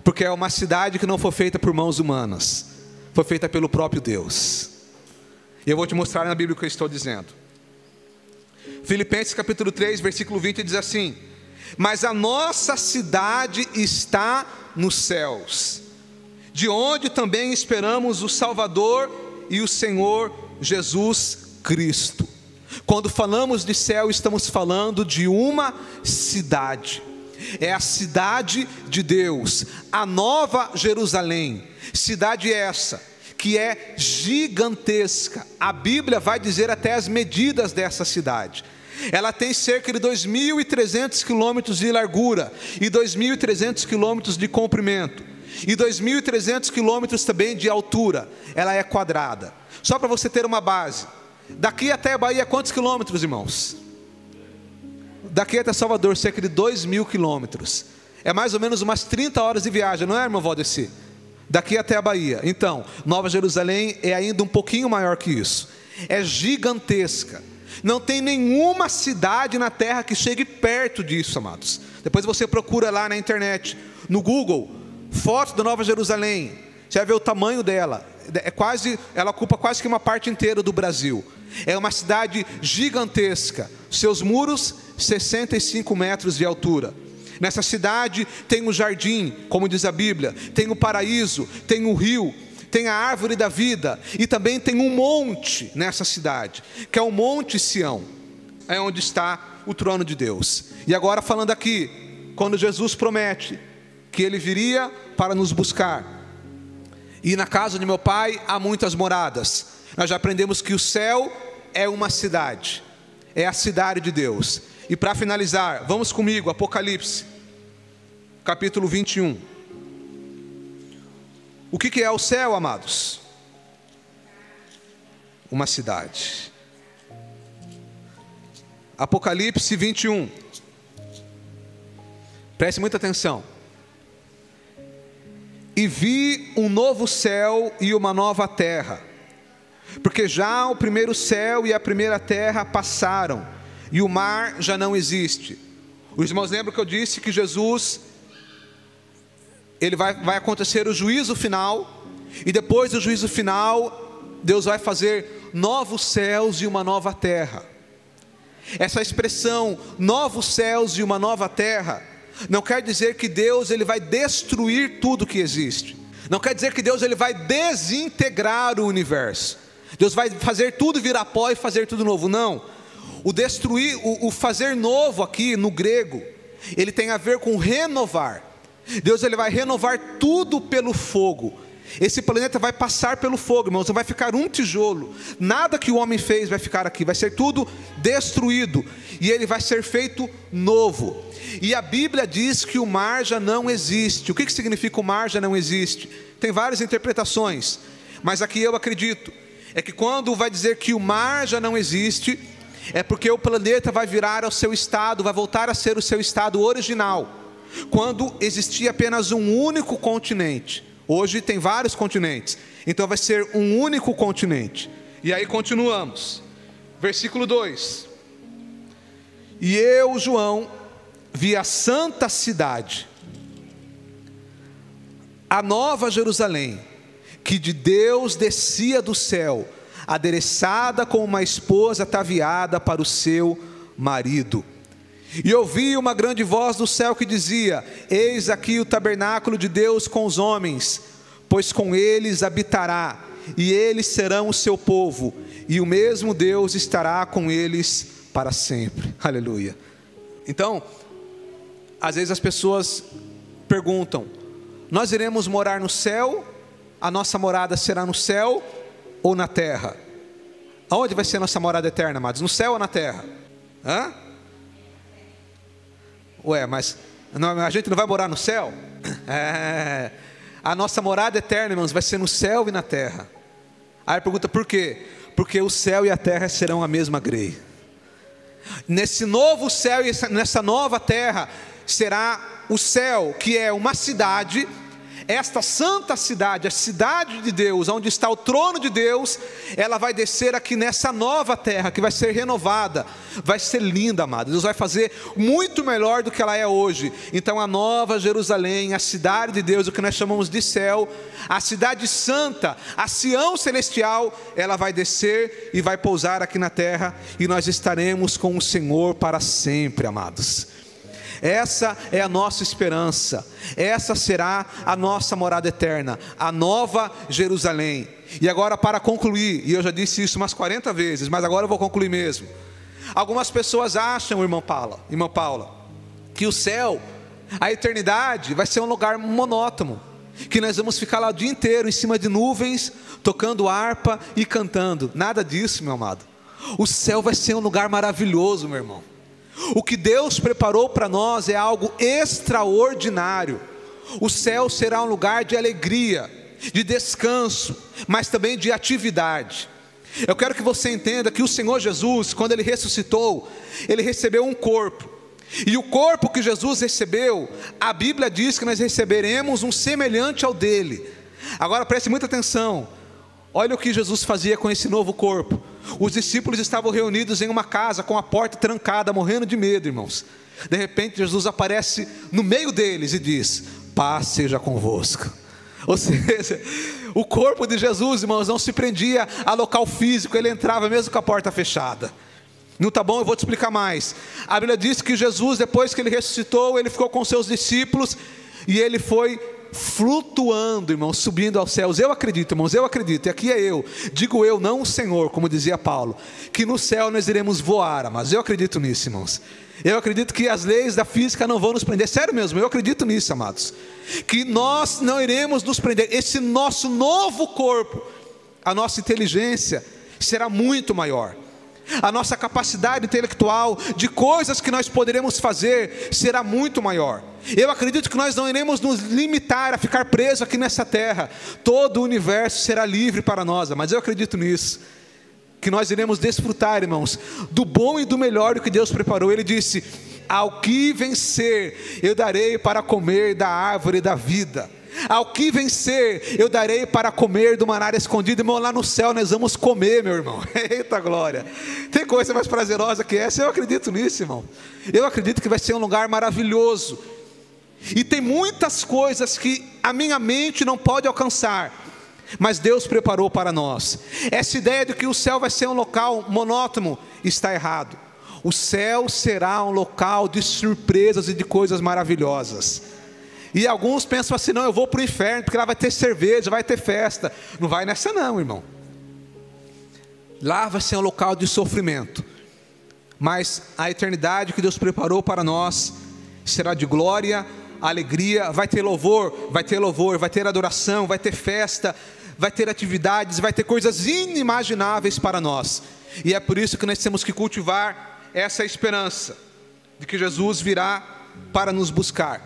porque é uma cidade que não foi feita por mãos humanas, foi feita pelo próprio Deus. E eu vou te mostrar na Bíblia o que eu estou dizendo. Filipenses capítulo 3, versículo 20 diz assim: mas a nossa cidade está nos céus, de onde também esperamos o Salvador e o Senhor Jesus Cristo. Quando falamos de céu, estamos falando de uma cidade. É a cidade de Deus, a Nova Jerusalém. Cidade essa que é gigantesca. A Bíblia vai dizer até as medidas dessa cidade. Ela tem cerca de 2.300 quilômetros de largura e 2.300 quilômetros de comprimento e 2.300 quilômetros também de altura. Ela é quadrada. Só para você ter uma base, daqui até a Bahia quantos quilômetros, irmãos? Daqui até Salvador cerca de 2.000 quilômetros. É mais ou menos umas 30 horas de viagem, não é, irmão Valdeci? Daqui até a Bahia. Então, Nova Jerusalém é ainda um pouquinho maior que isso. É gigantesca. Não tem nenhuma cidade na terra que chegue perto disso, amados. Depois você procura lá na internet, no Google, foto da Nova Jerusalém. Você vai ver o tamanho dela. Ela ocupa quase que uma parte inteira do Brasil. É uma cidade gigantesca. Seus muros, 65 metros de altura. Nessa cidade tem um jardim, como diz a Bíblia, tem o paraíso, tem o rio, tem a árvore da vida, e também tem um monte nessa cidade, que é o Monte Sião, é onde está o trono de Deus. E agora falando aqui, quando Jesus promete que Ele viria para nos buscar, e na casa de meu Pai há muitas moradas, nós já aprendemos que o céu é uma cidade, é a cidade de Deus. E para finalizar, vamos comigo, Apocalipse, capítulo 21. O que é o céu, amados? Uma cidade. Apocalipse 21. Preste muita atenção. E vi um novo céu e uma nova terra, porque já o primeiro céu e a primeira terra passaram, e o mar já não existe. Os irmãos lembram que eu disse que Jesus, vai acontecer o juízo final, e depois do juízo final, Deus vai fazer novos céus e uma nova terra. Essa expressão, novos céus e uma nova terra, não quer dizer que Deus ele vai destruir tudo que existe. Não quer dizer que Deus ele vai desintegrar o universo. Deus vai fazer tudo virar pó e fazer tudo novo. Não. O fazer novo aqui no grego, ele tem a ver com renovar. Deus ele vai renovar tudo pelo fogo. Esse planeta vai passar pelo fogo, irmãos, não vai ficar um tijolo. Nada que o homem fez vai ficar aqui, vai ser tudo destruído. E ele vai ser feito novo. E a Bíblia diz que o mar já não existe. O que significa o mar já não existe? Tem várias interpretações, mas aqui eu acredito, é que quando vai dizer que o mar já não existe, é porque o planeta vai virar ao seu estado, vai voltar a ser o seu estado original, quando existia apenas um único continente. Hoje tem vários continentes, então vai ser um único continente. E aí continuamos, versículo 2: E eu, João, vi a santa cidade, a nova Jerusalém, que de Deus descia do céu, adereçada como uma esposa ataviada para o seu marido. E ouvi uma grande voz do céu que dizia: Eis aqui o tabernáculo de Deus com os homens, pois com eles habitará, e eles serão o seu povo, e o mesmo Deus estará com eles para sempre. Aleluia. Então, às vezes as pessoas perguntam: nós iremos morar no céu? A nossa morada será no céu ou na terra? Aonde vai ser a nossa morada eterna, amados? No céu ou na terra? Hã? Ué, mas a gente não vai morar no céu? A nossa morada eterna, irmãos, vai ser no céu e na terra. Aí pergunta por quê? Porque o céu e a terra serão a mesma grei. Nesse novo céu e nessa nova terra será o céu, que é uma cidade, esta santa cidade, a cidade de Deus, onde está o trono de Deus, ela vai descer aqui nessa nova terra, que vai ser renovada, vai ser linda, amado. Deus vai fazer muito melhor do que ela é hoje. Então a nova Jerusalém, a cidade de Deus, o que nós chamamos de céu, a cidade santa, a Sião celestial, ela vai descer e vai pousar aqui na terra, e nós estaremos com o Senhor para sempre, amados. Essa é a nossa esperança, essa será a nossa morada eterna, a nova Jerusalém. E agora, para concluir, e eu já disse isso umas 40 vezes, mas agora eu vou concluir mesmo. Algumas pessoas acham, irmã Paula, que o céu, a eternidade, vai ser um lugar monótono, que nós vamos ficar lá o dia inteiro em cima de nuvens, tocando harpa e cantando. Nada disso, meu amado. O céu vai ser um lugar maravilhoso, meu irmão. O que Deus preparou para nós é algo extraordinário. O céu será um lugar de alegria, de descanso, mas também de atividade. Eu quero que você entenda que o Senhor Jesus, quando Ele ressuscitou, Ele recebeu um corpo. E o corpo que Jesus recebeu, a Bíblia diz que nós receberemos um semelhante ao dele. Agora preste muita atenção. Olha o que Jesus fazia com esse novo corpo. Os discípulos estavam reunidos em uma casa com a porta trancada, morrendo de medo, irmãos. De repente Jesus aparece no meio deles e diz: paz seja convosco. Ou seja, o corpo de Jesus, irmãos, não se prendia a local físico, ele entrava mesmo com a porta fechada. Não está bom? Eu vou te explicar mais. A Bíblia diz que Jesus, depois que ele ressuscitou, ele ficou com seus discípulos e ele foi flutuando, irmãos, subindo aos céus. Eu acredito, irmãos, eu acredito, e aqui é eu, digo eu, não o Senhor, como dizia Paulo, que no céu nós iremos voar, mas eu acredito nisso, irmãos. Eu acredito que as leis da física não vão nos prender, sério mesmo, eu acredito nisso, amados, que nós não iremos nos prender. Esse nosso novo corpo, a nossa inteligência será muito maior, a nossa capacidade intelectual de coisas que nós poderemos fazer será muito maior. Eu acredito que nós não iremos nos limitar a ficar presos aqui nessa terra. Todo o universo será livre para nós, mas eu acredito nisso, que nós iremos desfrutar, irmãos, do bom e do melhor que Deus preparou. Ele disse: ao que vencer, eu darei para comer da árvore da vida. Ao que vencer, eu darei para comer do maná escondido. Irmão, lá no céu nós vamos comer, meu irmão. Eita glória. Tem coisa mais prazerosa que essa? Eu acredito nisso, irmão. Eu acredito que vai ser um lugar maravilhoso. E tem muitas coisas que a minha mente não pode alcançar, mas Deus preparou para nós. Essa ideia de que o céu vai ser um local monótono está errado. O céu será um local de surpresas e de coisas maravilhosas. E alguns pensam assim: não, eu vou para o inferno, porque lá vai ter cerveja, vai ter festa. Não vai nessa não, irmão. Lá vai ser um local de sofrimento. Mas a eternidade que Deus preparou para nós será de glória, alegria. Vai ter louvor, vai ter adoração, vai ter festa, vai ter atividades, vai ter coisas inimagináveis para nós. E é por isso que nós temos que cultivar essa esperança de que Jesus virá para nos buscar.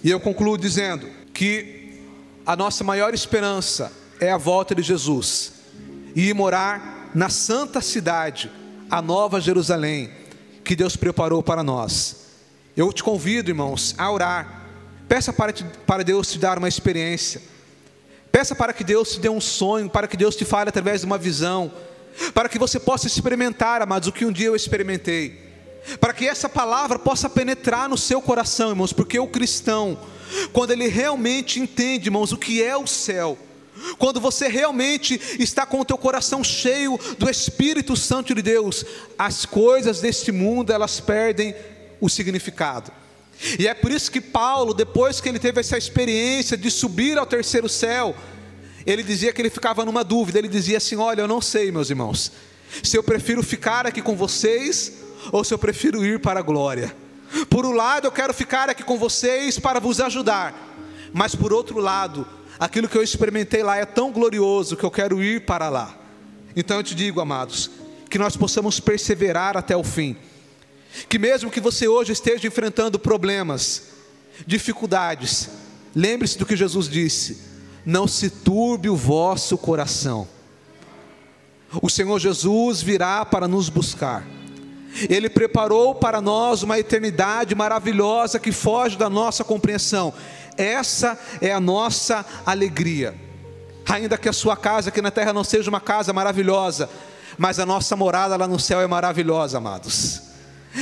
E eu concluo dizendo que a nossa maior esperança é a volta de Jesus e ir morar na santa cidade, a Nova Jerusalém, que Deus preparou para nós. Eu te convido, irmãos, a orar. Peça para Deus te dar uma experiência. Peça para que Deus te dê um sonho, para que Deus te fale através de uma visão, para que você possa experimentar, amados, o que um dia eu experimentei, para que essa palavra possa penetrar no seu coração, irmãos, porque o cristão, quando ele realmente entende, irmãos, o que é o céu, quando você realmente está com o teu coração cheio do Espírito Santo de Deus, as coisas deste mundo, elas perdem o significado. E é por isso que Paulo, depois que ele teve essa experiência de subir ao terceiro céu, ele dizia que ele ficava numa dúvida. Ele dizia assim: olha, eu não sei, meus irmãos, se eu prefiro ficar aqui com vocês ou se eu prefiro ir para a glória. Por um lado eu quero ficar aqui com vocês para vos ajudar, mas por outro lado, aquilo que eu experimentei lá é tão glorioso que eu quero ir para lá. Então eu te digo, amados, que nós possamos perseverar até o fim. Que mesmo que você hoje esteja enfrentando problemas, dificuldades, lembre-se do que Jesus disse: não se turbe o vosso coração. O Senhor Jesus virá para nos buscar. Ele preparou para nós uma eternidade maravilhosa que foge da nossa compreensão. Essa é a nossa alegria. Ainda que a sua casa aqui na terra não seja uma casa maravilhosa, mas a nossa morada lá no céu é maravilhosa, amados.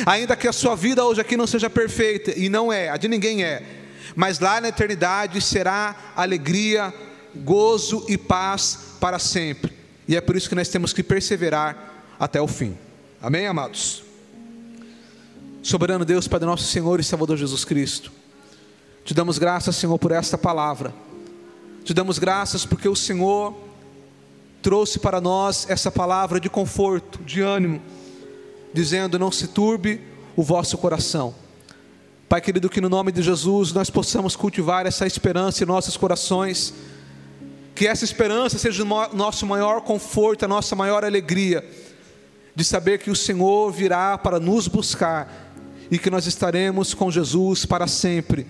Ainda que a sua vida hoje aqui não seja perfeita, e não é, a de ninguém é, mas lá na eternidade será alegria, gozo e paz para sempre. E é por isso que nós temos que perseverar até o fim. Amém, amados? Soberano Deus, Pai do nosso Senhor e Salvador Jesus Cristo, te damos graças, Senhor, por esta palavra. Te damos graças porque o Senhor trouxe para nós essa palavra de conforto, de ânimo, dizendo: não se turbe o vosso coração. Pai querido, que no nome de Jesus nós possamos cultivar essa esperança em nossos corações, que essa esperança seja o nosso maior conforto, a nossa maior alegria, de saber que o Senhor virá para nos buscar, e que nós estaremos com Jesus para sempre,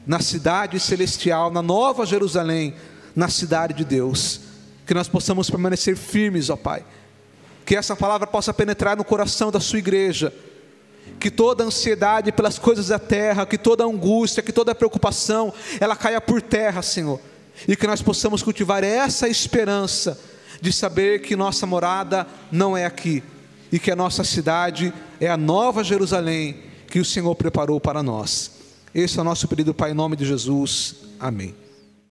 na cidade celestial, na Nova Jerusalém, na cidade de Deus. Que nós possamos permanecer firmes, ó Pai, que essa palavra possa penetrar no coração da sua igreja, que toda ansiedade pelas coisas da terra, que toda angústia, que toda preocupação, ela caia por terra, Senhor, e que nós possamos cultivar essa esperança, de saber que nossa morada não é aqui, e que a nossa cidade é a Nova Jerusalém, que o Senhor preparou para nós. Esse é o nosso pedido, Pai, em nome de Jesus, amém.